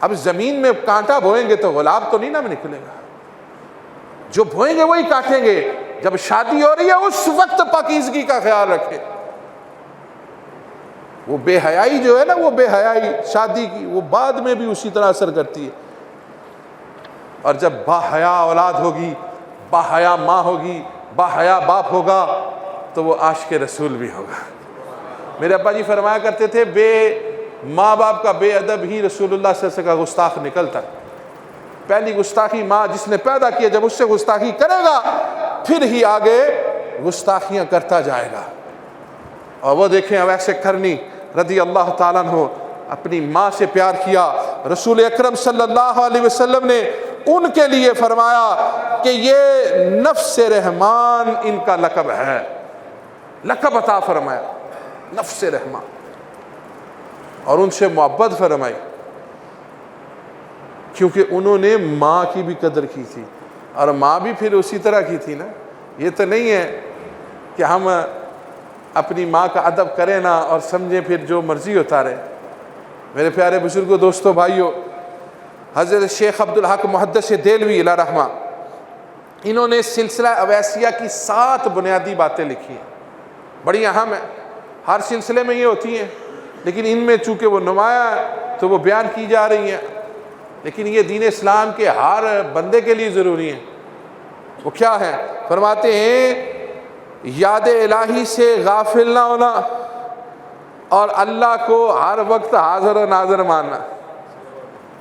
اب زمین میں کانٹا بوئیں گے تو گلاب تو نہیں نا نکلے گا، جو بوئیں گے وہی کاٹیں گے۔ جب شادی ہو رہی ہے اس وقت پاکیزگی کا خیال رکھیں۔ وہ بے حیائی جو ہے نا، وہ بے حیائی شادی کی، وہ بعد میں بھی اسی طرح اثر کرتی ہے۔ اور جب با حیا اولاد ہوگی، با حیا ماں ہوگی، با حیا باپ ہوگا، تو وہ عاشق رسول بھی ہوگا۔ میرے ابا جی فرمایا کرتے تھے، ماں باپ کا بے ادب ہی رسول اللہ صلی اللہ علیہ وسلم کا گستاخ نکلتا۔ پہلی گستاخی ماں جس نے پیدا کیا، جب اس سے گستاخی کرے گا پھر ہی آگے گستاخیاں کرتا جائے گا۔ اور وہ دیکھیں اویس کرنی رضی اللہ تعالیٰ عنہ، اپنی ماں سے پیار کیا، رسول اکرم صلی اللہ علیہ وسلم نے ان کے لیے فرمایا کہ یہ نفس رحمان ان کا لقب ہے، لقب عطا فرمایا، نفس رحمان، اور ان سے محبت فرمائی، کیونکہ انہوں نے ماں کی بھی قدر کی تھی، اور ماں بھی پھر اسی طرح کی تھی نا۔ یہ تو نہیں ہے کہ ہم اپنی ماں کا ادب کریں نا اور سمجھیں پھر جو مرضی ہوتا رہے۔ میرے پیارے بزرگوں، دوستوں، بھائیوں، حضرت شیخ عبدالحق محدث دہلوی علیہ رحمہ، انہوں نے سلسلہ اویسیہ کی 7 بنیادی باتیں لکھی ہیں، بڑی اہم ہیں، ہر سلسلے میں یہ ہوتی ہیں، لیکن ان میں چونکہ وہ نمایاں ہے تو وہ بیان کی جا رہی ہیں، لیکن یہ دین اسلام کے ہر بندے کے لیے ضروری ہیں۔ وہ کیا ہے؟ فرماتے ہیں یاد الہی سے غافل نہ ہونا، اور اللہ کو ہر وقت حاضر و ناظر ماننا۔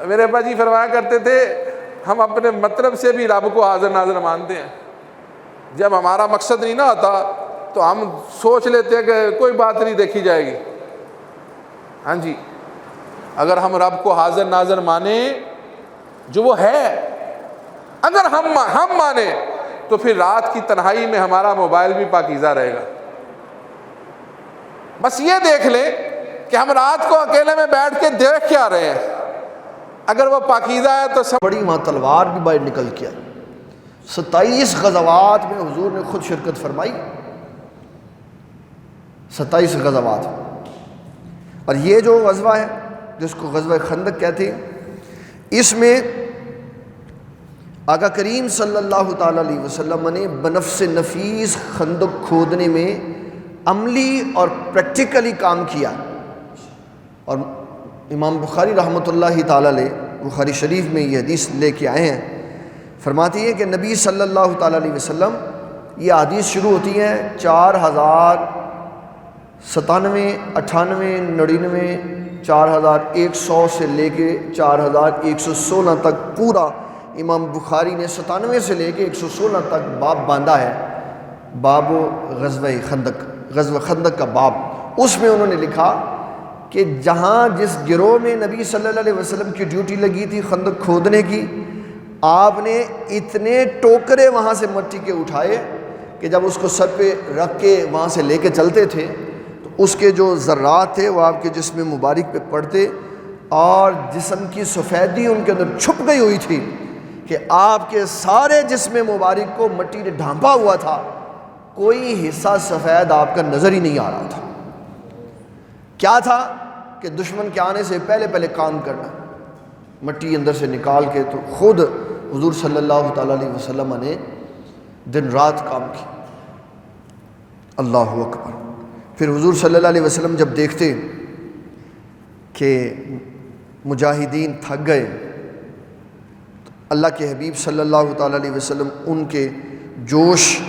میرے ابا جی فرمایا کرتے تھے، ہم اپنے مطلب سے بھی رب کو حاضر ناظر مانتے ہیں، جب ہمارا مقصد نہیں نہ ہوتا تو ہم سوچ لیتے ہیں کہ کوئی بات نہیں دیکھی جائے گی۔ ہاں جی، اگر ہم رب کو حاضر ناظر مانیں جو وہ ہے، اگر ہم مانیں تو پھر رات کی تنہائی میں ہمارا موبائل بھی پاکیزہ رہے گا۔ بس یہ دیکھ لیں کہ ہم رات کو اکیلے میں بیٹھ کے دیکھ کیا رہے ہیں، اگر وہ پاکیزہ ہے تو بڑی وہاں تلوار بھی باہر نکل کے آئی۔ 27 غزوات میں حضور نے خود شرکت فرمائی، 27 غزوات۔ اور یہ جو غزوہ ہے جس کو غزوہ خندق کہتے ہیں، اس میں آقا کریم صلی اللہ تعالیٰ علیہ وسلم نے بنفس نفیس خندق کھودنے میں عملی اور پریکٹیکلی کام کیا۔ اور امام بخاری رحمۃ اللہ تعالیٰ علیہ بخاری شریف میں یہ حدیث لے کے آئے ہیں، فرماتی ہے کہ نبی صلی اللہ تعالیٰ علیہ وسلم، یہ حدیث شروع ہوتی ہے 4097، 98، 99، 4100 سے لے کے 4116 تک پورا امام بخاری نے 97 سے لے کے 116 تک باب باندھا ہے، باب غزوہ خندق، غزوہ خندق کا باب۔ اس میں انہوں نے لکھا کہ جہاں جس گروہ میں نبی صلی اللہ علیہ وسلم کی ڈیوٹی لگی تھی خندق کھودنے کی، آپ نے اتنے ٹوکرے وہاں سے مٹی کے اٹھائے کہ جب اس کو سر پہ رکھ کے وہاں سے لے کے چلتے تھے تو اس کے جو ذرات تھے وہ آپ کے جسم مبارک پہ پڑتے، اور جسم کی سفیدی ان کے اندر چھپ گئی ہوئی تھی کہ آپ کے سارے جسم مبارک کو مٹی نے ڈھانپا ہوا تھا، کوئی حصہ سفید آپ کا نظر ہی نہیں آ رہا تھا۔ کیا تھا کہ دشمن کے آنے سے پہلے کام کرنا، مٹی اندر سے نکال کے۔ تو خود حضور صلی اللہ تعالیٰ علیہ وسلم نے دن رات کام کی۔ اللہ اکبر۔ پھر حضور صلی اللہ علیہ وسلم جب دیکھتے کہ مجاہدین تھک گئے، تو اللہ کے حبیب صلی اللہ تعالیٰ علیہ وسلم ان کے جوش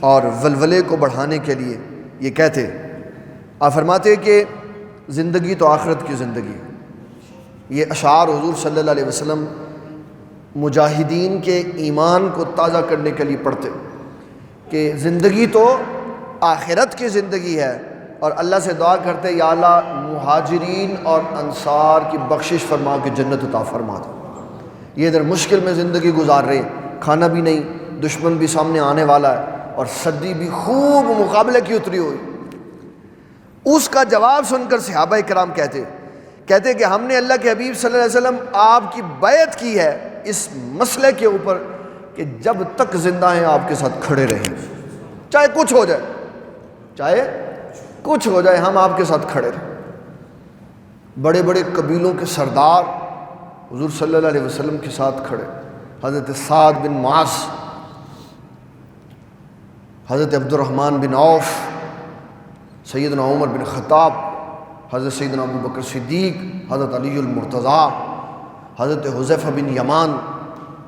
اور ولولے کو بڑھانے کے لیے یہ کہتے، آپ فرماتے کہ زندگی تو آخرت کی زندگی۔ یہ اشعار حضور صلی اللہ علیہ وسلم مجاہدین کے ایمان کو تازہ کرنے کے لیے پڑھتے کہ زندگی تو آخرت کی زندگی ہے، اور اللہ سے دعا کرتے یا اللہ مہاجرین اور انصار کی بخشش فرما کے جنت عطا فرما دو۔ یہ ادھر مشکل میں زندگی گزار رہے ہیں، کھانا بھی نہیں، دشمن بھی سامنے آنے والا ہے، اور سردی بھی خوب مقابلے کی اتری ہوئی۔ اس کا جواب سن کر صحابہ کرام کہتے کہ ہم نے اللہ کے حبیب صلی اللہ علیہ وسلم آپ کی بیعت کی ہے اس مسئلے کے اوپر کہ جب تک زندہ ہیں آپ کے ساتھ کھڑے رہیں، چاہے کچھ ہو جائے، چاہے کچھ ہو جائے، ہم آپ کے ساتھ کھڑے رہیں۔ بڑے بڑے قبیلوں کے سردار حضور صلی اللہ علیہ وسلم کے ساتھ کھڑے، حضرت سعد بن معاذ، حضرت عبد الرحمن بن عوف، سیدنا عمر بن خطاب، حضرت سیدنا ابو بکر صدیق، حضرت علی المرتضیٰ، حضرت حذیفہ بن یمان،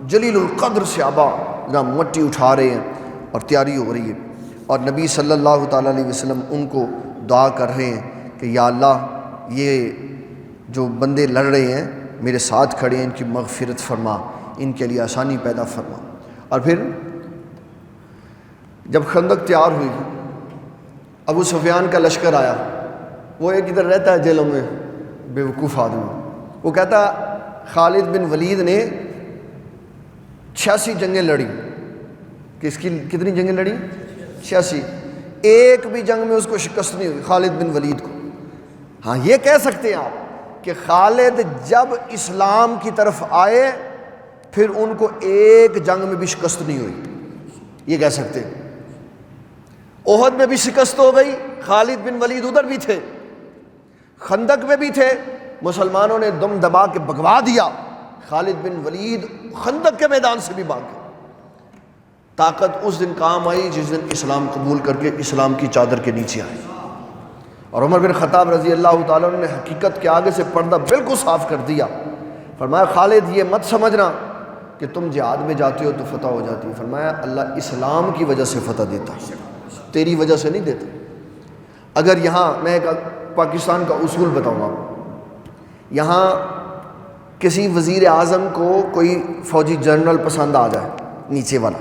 جلیل القدر صحابہ جہاں مٹی اٹھا رہے ہیں اور تیاری ہو رہی ہے، اور نبی صلی اللہ تعالیٰ علیہ وسلم ان کو دعا کر رہے ہیں کہ یا اللہ یہ جو بندے لڑ رہے ہیں میرے ساتھ کھڑے ہیں، ان کی مغفرت فرما، ان کے لیے آسانی پیدا فرما۔ اور پھر جب خندق تیار ہوئی، ابو سفیان کا لشکر آیا، وہ ایک ادھر رہتا ہے جیلوں میں بے وقوف آدمی، وہ کہتا خالد بن ولید نے 86 جنگیں لڑی، کس کی کتنی جنگیں لڑی؟ 86، ایک بھی جنگ میں اس کو شکست نہیں ہوئی خالد بن ولید کو۔ ہاں یہ کہہ سکتے ہیں آپ کہ خالد جب اسلام کی طرف آئے پھر ان کو ایک جنگ میں بھی شکست نہیں ہوئی، یہ کہہ سکتے ہیں۔ احد میں بھی شکست ہو گئی، خالد بن ولید ادھر بھی تھے، خندق میں بھی تھے، مسلمانوں نے دم دبا کے بھگوا دیا، خالد بن ولید خندق کے میدان سے بھی بھاگ گئے۔ طاقت اس دن کام آئی جس دن اسلام قبول کر کے اسلام کی چادر کے نیچے آئے، اور عمر بن خطاب رضی اللہ تعالیٰ عنہ نے حقیقت کے آگے سے پردہ بالکل صاف کر دیا، فرمایا خالد یہ مت سمجھنا کہ تم جہاد میں جاتے ہو تو فتح ہو جاتی ہے، فرمایا اللہ اسلام کی وجہ سے فتح دیتا ہے، تیری وجہ سے نہیں دیتا۔ اگر یہاں میں ایک پاکستان کا اصول بتاؤں گا، یہاں کسی وزیر اعظم کو کوئی فوجی جنرل پسند آ جائے نیچے والا،